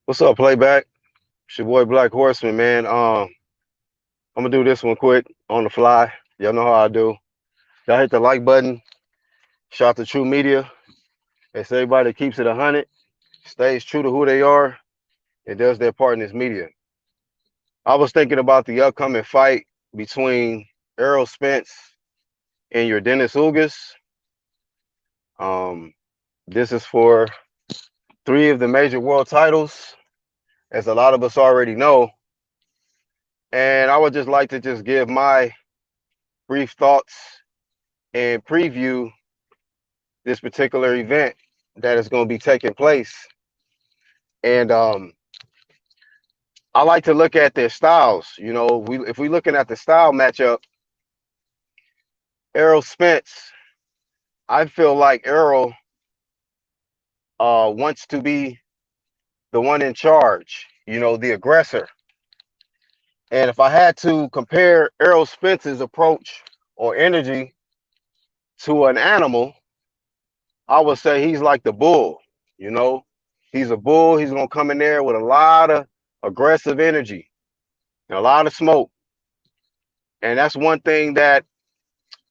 What's up, playback? It's your boy Black Horseman, man. I'm gonna do this one quick on the fly. Y'all know how I do. Y'all hit the like button. Shout out to True Media. It's everybody that keeps it 100, stays true to who they are, and does their part in this media. I was thinking about the upcoming fight between Errol Spence and your Dennis Ugas. Um, this is for three of the major world titles, as a lot of us already know. And I would just like to just give my brief thoughts and preview this particular event that is going to be taking place. And I like to look at their styles. If we looking at the style matchup, Errol Spence, I feel like Errol wants to be the one in charge. The aggressor. And if I had to compare Errol Spence's approach or energy to an animal, I would say he's like the bull. You know, he's a bull. He's gonna come in there with a lot of aggressive energy and a lot of smoke. And that's one thing that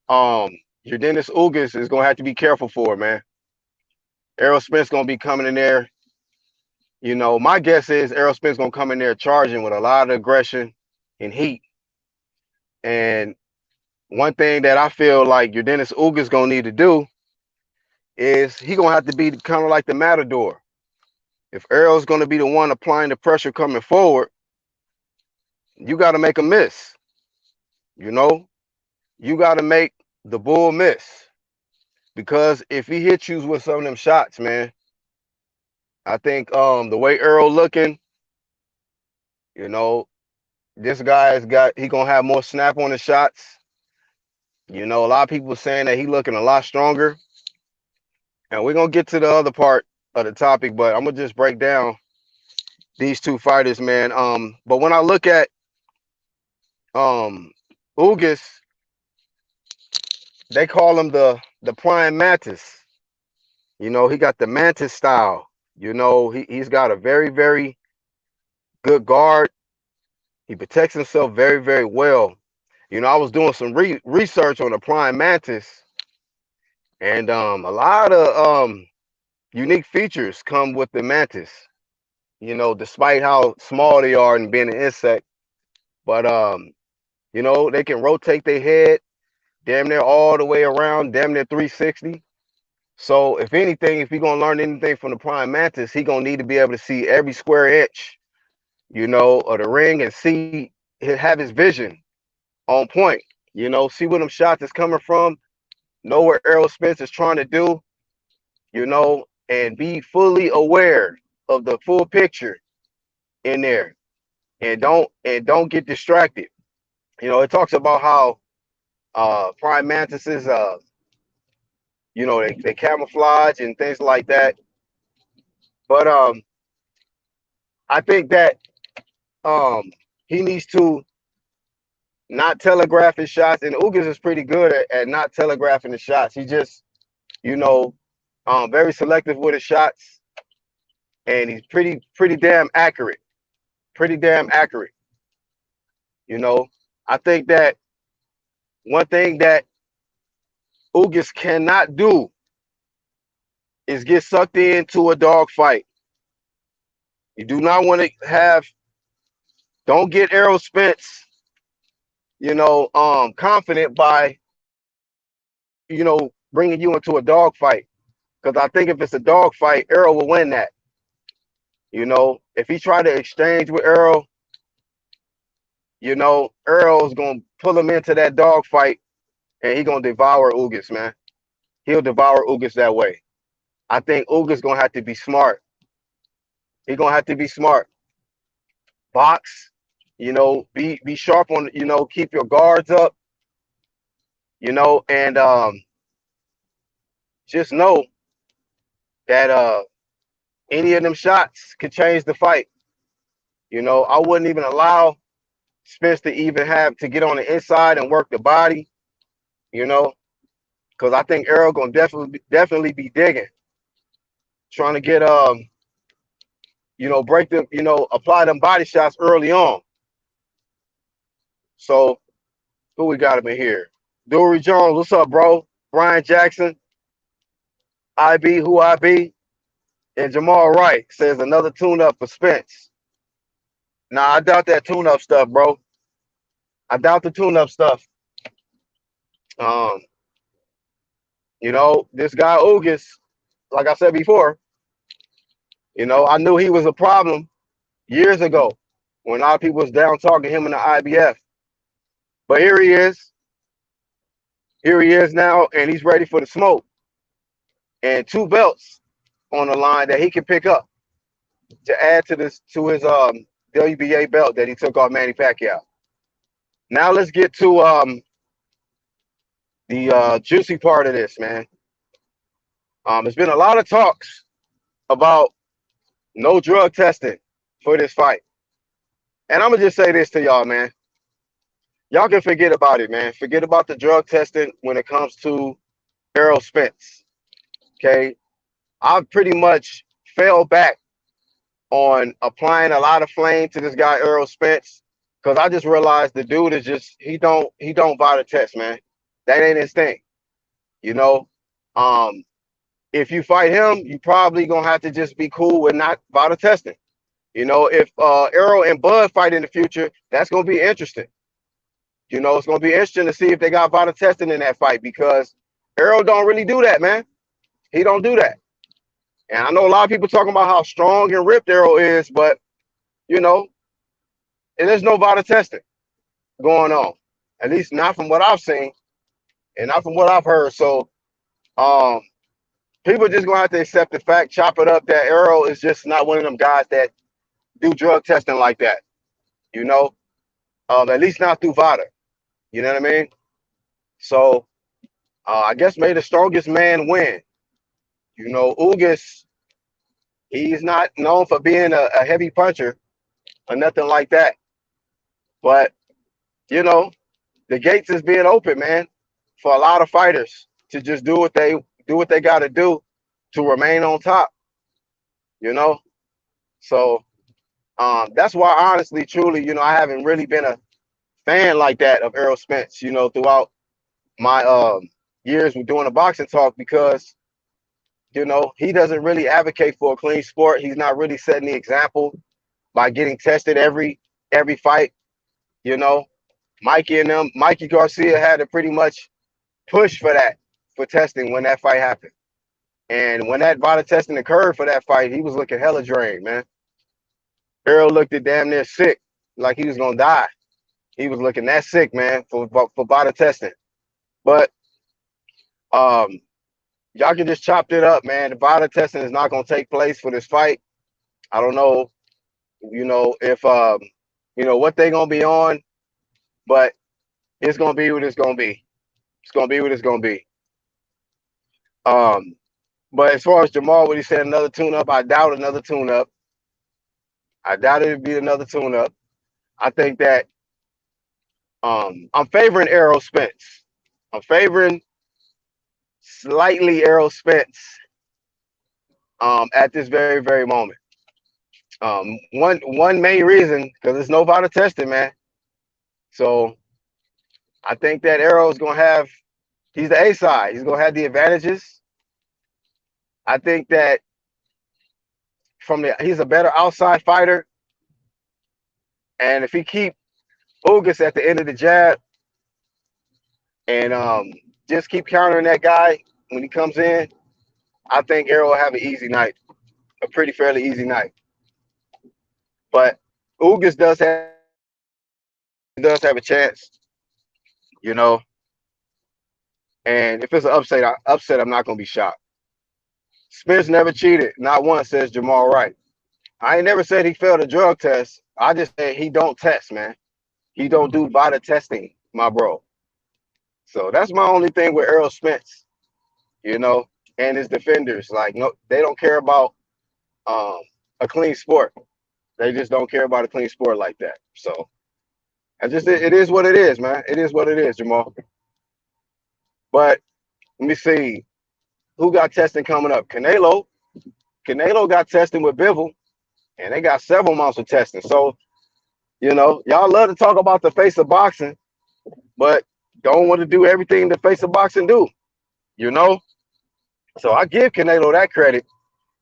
your Dennis Ugas is gonna have to be careful for, man. Errol Spence gonna be coming in there. My guess is Errol Spence gonna come in there charging with a lot of aggression and heat. And one thing that I feel like your Dennis Ugas gonna need to do is he gonna have to be kind of like the matador. If Errol's gonna be the one applying the pressure coming forward, you got to make a miss. You know, you got to make the bull miss, because if he hits you with some of them shots, man, I think the way Errol looking, you know, this guy he gonna have more snap on his shots. A lot of people saying that he looking a lot stronger, and we're gonna get to the other part of the topic, but I'm gonna just break down these two fighters, man. But when I look at Ugas, they call him the prime mantis. He got the mantis style. He's got a very, very good guard. He protects himself very, very well. I was doing some research on the prime mantis, and a lot of unique features come with the mantis. Despite how small they are and being an insect, but they can rotate their head damn near all the way around, damn near 360. So if anything, if he's gonna learn anything from the prime mantis, he gonna need to be able to see every square inch, of the ring, and have his vision on point. See where them shots is coming from, know what Errol Spence is trying to do, and be fully aware of the full picture in there, and don't get distracted. It talks about how prime mantises, they camouflage and things like that. But I think that um, he needs to not telegraph his shots, and Ugas is pretty good at not telegraphing the shots. He just, you know, very selective with his shots, and he's pretty damn accurate. Pretty damn accurate. You know, I think that one thing that Ugas cannot do is get sucked into a dog fight. You do not want to have. Don't get Errol Spence, confident by, bringing you into a dog fight. Because I think if it's a dog fight, Errol will win that. If he tried to exchange with Errol, Errol's gonna pull him into that dog fight, and he gonna devour Ugas, man. He'll devour Ugas that way. I think Ugas gonna have to be smart. He gonna have to be smart. Box, be sharp on, keep your guards up, and just know that any of them shots could change the fight. I wouldn't even allow Spence to even have to get on the inside and work the body, you know, because I think Errol gonna definitely be digging, trying to get break them, apply them body shots early on. So who we got him in here? Dory Jones, what's up, bro? Brian Jackson, IB, who IB? And Jamal Wright says another tune-up for Spence. Nah, I doubt that tune-up stuff, bro. I doubt the tune-up stuff. Um, this guy Ugas, like I said before, I knew he was a problem years ago when a lot of people was down talking him in the IBF. But here he is. Here he is now, and he's ready for the smoke. And 2 belts on the line that he can pick up to add to his WBA belt that he took off Manny Pacquiao. Now let's get to the juicy part of this, man. There's been a lot of talks about no drug testing for this fight. And I'm going to just say this to y'all, man. Y'all can forget about it, man. Forget about the drug testing when it comes to Errol Spence. Okay? I've pretty much fell back on applying a lot of flame to this guy, Errol Spence, because I just realized the dude is just, he don't buy the test, man. That ain't his thing. If you fight him, you probably gonna have to just be cool with not buy the testing. If Errol and Bud fight in the future, that's gonna be interesting. It's gonna be interesting to see if they got vital testing in that fight, because Errol don't really do that, man. He don't do that. And I know a lot of people talking about how strong and ripped Errol is, but there's no vital testing going on. At least not from what I've seen and not from what I've heard. So people just gonna have to accept the fact, chop it up, that Errol is just not one of them guys that do drug testing like that. At least not through VADA. You know what I mean? So I guess may the strongest man win. Ugas, he's not known for being a heavy puncher or nothing like that. But, the gates is being open, man, for a lot of fighters to just do what they got to do to remain on top. So that's why, honestly, truly, I haven't really been a fan like that of Errol Spence, throughout my years with doing a boxing talk, because he doesn't really advocate for a clean sport. He's not really setting the example by getting tested every fight. Mikey Garcia had to pretty much push for testing when that fight happened. And when that vital testing occurred for that fight, he was looking hella drained, man. Errol looked at damn near sick, like he was gonna die. He was looking that sick, man, for vital testing. But y'all can just chop it up, man. The vital testing is not gonna take place for this fight. I don't know, if what they gonna be on, but it's gonna be what it's gonna be. It's gonna be what it's gonna be. But as far as Jamal, what he said, another tune-up, I doubt another tune-up. I doubt it'd be another tune-up. I think that I'm favoring Errol Spence. I'm favoring slightly Errol Spence at this very, very moment. One main reason, because there's no vital testing, man. So I think that Errol's gonna have, he's the A side. He's gonna have the advantages. I think that he's a better outside fighter. And if he keep Ugas at the end of the jab and just keep countering that guy when he comes in, I think Errol will have an easy night, a pretty fairly easy night. But Ugas does have a chance, And if it's an upset, I'm not gonna be shocked. Spence never cheated, not once, says Jamal Wright. I ain't never said he failed a drug test. I just said he don't test, man. He don't do vital testing, my bro. So that's my only thing with Errol Spence, and his defenders. Like, no, they don't care about a clean sport. They just don't care about a clean sport like that. So it is what it is, man. It is what it is, Jamal. But let me see. Who got testing coming up? Canelo got testing with Bivol. and they got several months of testing. So, y'all love to talk about the face of boxing, but don't want to do everything the face of boxing do, you know? So I give Canelo that credit.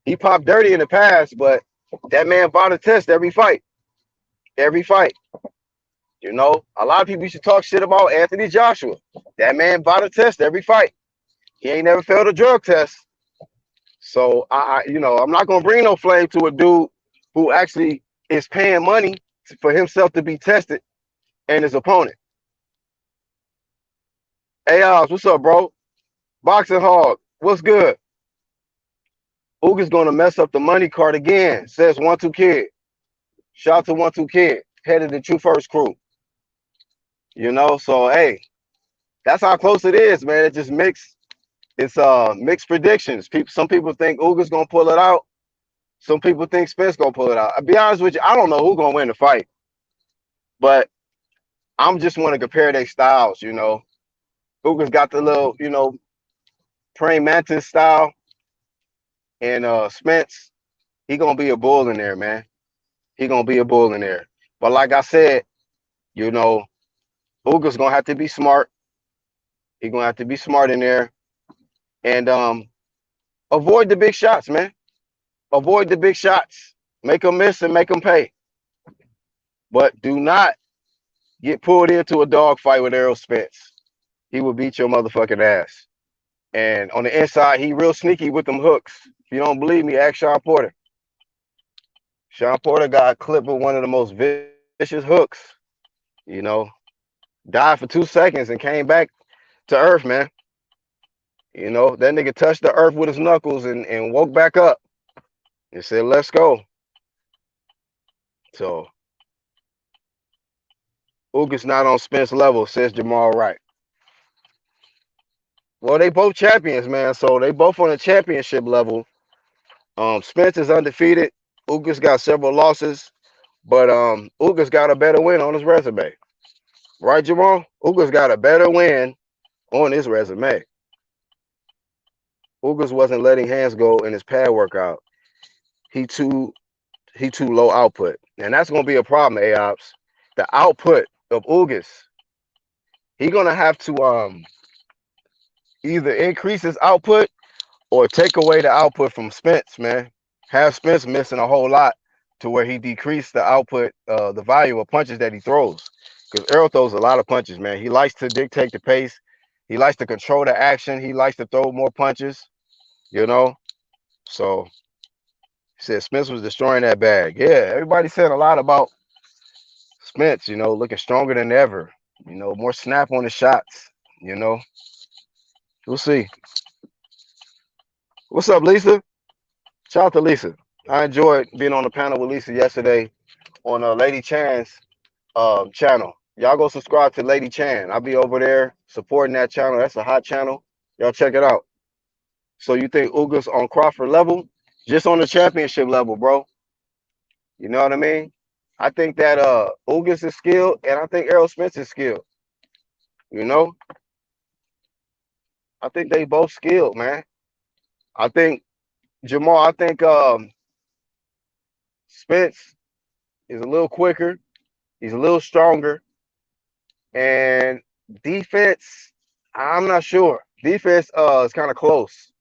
He popped dirty in the past, but that man bought a test every fight. Every fight. A lot of people used to talk shit about Anthony Joshua. That man bought a test every fight. He ain't never failed a drug test. So I'm not gonna bring no flame to a dude who actually is paying money for himself to be tested and his opponent. Hey, Oz, what's up, bro? Boxing Hog, what's good? Uga's gonna mess up the money card again, says 1-2 Kid. Shout out to 1-2 Kid, head of the True First crew. So hey, that's how close it is, man. It just mixed predictions. Some people think Uga's gonna pull it out. Some people think Spence gonna pull it out. I'll be honest with you, I don't know who's gonna win the fight, but I'm just want to compare their styles. Uga's got the little, praying mantis style, and Spence, he gonna be a bull in there, man. He gonna be a bull in there. But like I said, you know, Uga's gonna have to be smart. He gonna have to be smart in there, and avoid the big shots, man. Avoid the big shots. Make them miss and make them pay. But do not get pulled into a dog fight with Errol Spence. He will beat your motherfucking ass. And on the inside, he real sneaky with them hooks. If you don't believe me, ask Sean Porter. Sean Porter got a clip with one of the most vicious hooks. You know, died for 2 seconds and came back to earth, man. That nigga touched the earth with his knuckles and woke back up and said, let's go. So, Ugas not on Spence level, says Jamal Wright. Well, they both champions, man. So they both on a championship level. Spence is undefeated. Ugas got several losses, but Ugas got a better win on his resume. Right, Jamal? Ugas got a better win on his resume. Ugas wasn't letting hands go in his pad workout. He too low output. And that's gonna be a problem, AOPS. The output of Ugas. He's gonna have to either increase his output or take away the output from Spence, man. Have Spence missing a whole lot to where he decreased the output, the volume of punches that he throws. Because Errol throws a lot of punches, man. He likes to dictate the pace. He likes to control the action. He likes to throw more punches, So he said Spence was destroying that bag. Yeah, everybody said a lot about Spence, looking stronger than ever. More snap on the shots, We'll see. What's up, Lisa? Shout out to Lisa. I enjoyed being on the panel with Lisa yesterday on Lady Chan's channel. Y'all go subscribe to Lady Chan. I'll be over there supporting that channel. That's a hot channel. Y'all check it out. So you think Ugas on Crawford level? Just on the championship level, bro. You know what I mean? I think that Ugas is skilled, and I think Errol Spence is skilled. I think they both skilled, man. I think Jamal, I think Spence is a little quicker. He's a little stronger. And defense, I'm not sure. Defense is kind of close.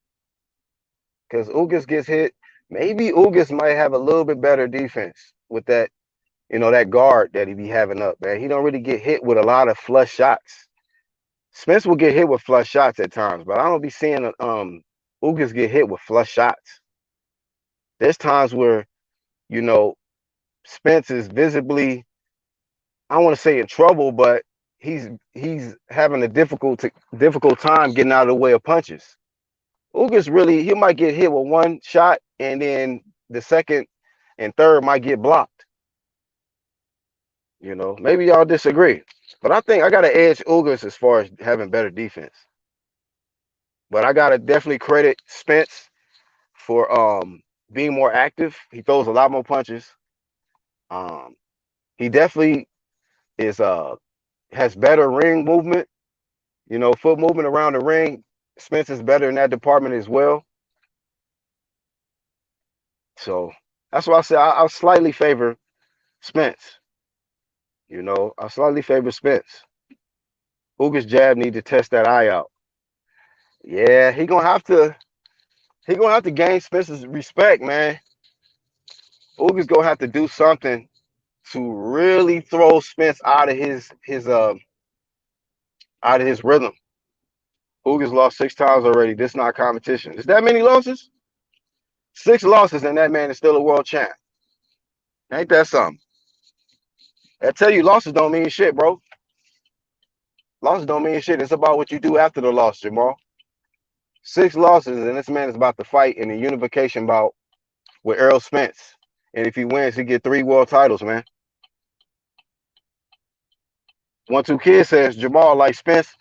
Because Ugas gets hit. Maybe Ugas might have a little bit better defense with that, that guard that he be having up, man. He don't really get hit with a lot of flush shots. Spence will get hit with flush shots at times, but I don't be seeing Ugas get hit with flush shots. There's times where, Spence is visibly, I don't want to say in trouble, but he's having a difficult time getting out of the way of punches. Ugas really, he might get hit with one shot, and then the second and third might get blocked. Maybe y'all disagree, but I think I got to edge Ugas as far as having better defense. But I got to definitely credit Spence for being more active. He throws a lot more punches. He definitely is has better ring movement, foot movement around the ring. Spence is better in that department as well. So That's why I said I slightly favor Spence. You know, I slightly favor Spence. Ugas jab need to test that eye out. Yeah, he gonna have to gain Spence's respect, man. Ugas gonna have to do something to really throw Spence out of his rhythm. Ugas lost 6 times already. This not competition. Is that many losses? 6 losses, and that man is still a world champ. Ain't that something? I tell you, losses don't mean shit, bro. Losses don't mean shit. It's about what you do after the loss, Jamal. 6 losses, and this man is about to fight in a unification bout with Errol Spence. And if he wins, he get 3 world titles, man. 1-2 Kid says Jamal like Spence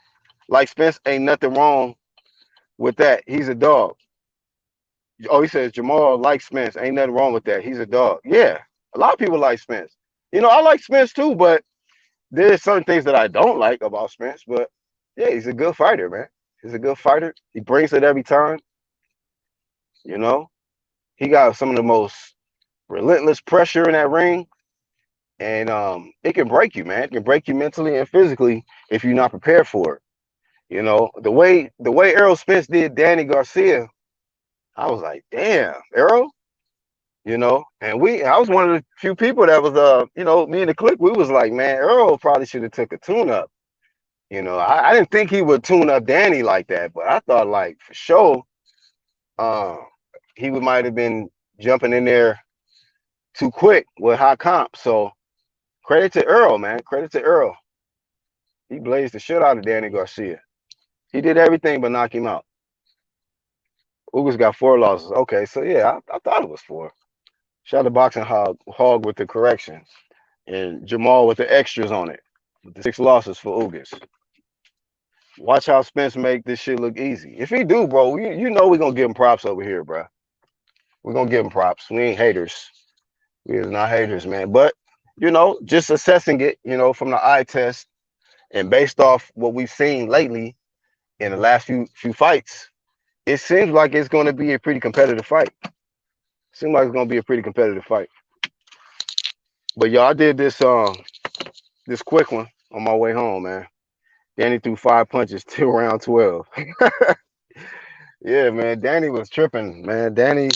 ain't nothing wrong with that. He's a dog. Oh, he says Jamal likes Spence. Ain't nothing wrong with that. He's a dog. Yeah, a lot of people like Spence. You know, I like Spence too, but there's certain things that I don't like about Spence. But yeah, he's a good fighter, man. He's a good fighter. He brings it every time. You know, he got some of the most relentless pressure in that ring, and it can break you, man. It can break you mentally and physically if you're not prepared for it. You know, the way Errol Spence did Danny Garcia, I was like, damn, Errol. You know, and I was one of the few people that was you know, me and the clique, we was like, man, Earl probably should have took a tune up. You know, I didn't think he would tune up Danny like that, but I thought like for sure, uh, might have been jumping in there too quick with high comp. So credit to Earl, man. Credit to Earl. He blazed the shit out of Danny Garcia. He did everything but knock him out. Ugas got 4 losses. Okay, so yeah, I thought it was 4. Shout out to Boxing Hog with the corrections. And Jamal with the extras on it. With the 6 losses for Ugas. Watch how Spence make this shit look easy. If he do, bro, you know we're gonna give him props over here, bro. We're gonna give him props. We ain't haters. We is not haters, man. But you know, just assessing it, you know, from the eye test and based off what we've seen lately in the last few fights, it seems like it's gonna be a pretty competitive fight. Seems like it's gonna be a pretty competitive fight. But y'all, I did this quick one on my way home, man. Danny threw 5 punches till round 12. Yeah, man. Danny was tripping, man. Danny,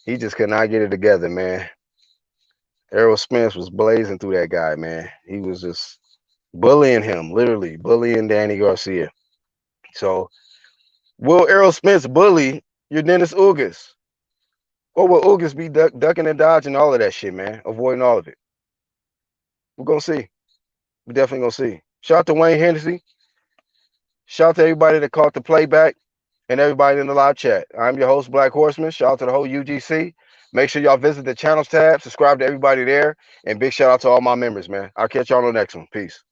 he just could not get it together, man. Errol Spence was blazing through that guy, man. He was just bullying him, literally bullying Danny Garcia. So, will Errol Spence bully your Dennis Ugas? Or will Ugas be ducking and dodging all of that shit, man? Avoiding all of it. We're going to see. We're definitely going to see. Shout out to Wayne Hennessy. Shout out to everybody that caught the playback and everybody in the live chat. I'm your host, Black Horseman. Shout out to the whole UGC. Make sure y'all visit the channels tab, subscribe to everybody there, and big shout out to all my members, man. I'll catch y'all on the next one. Peace.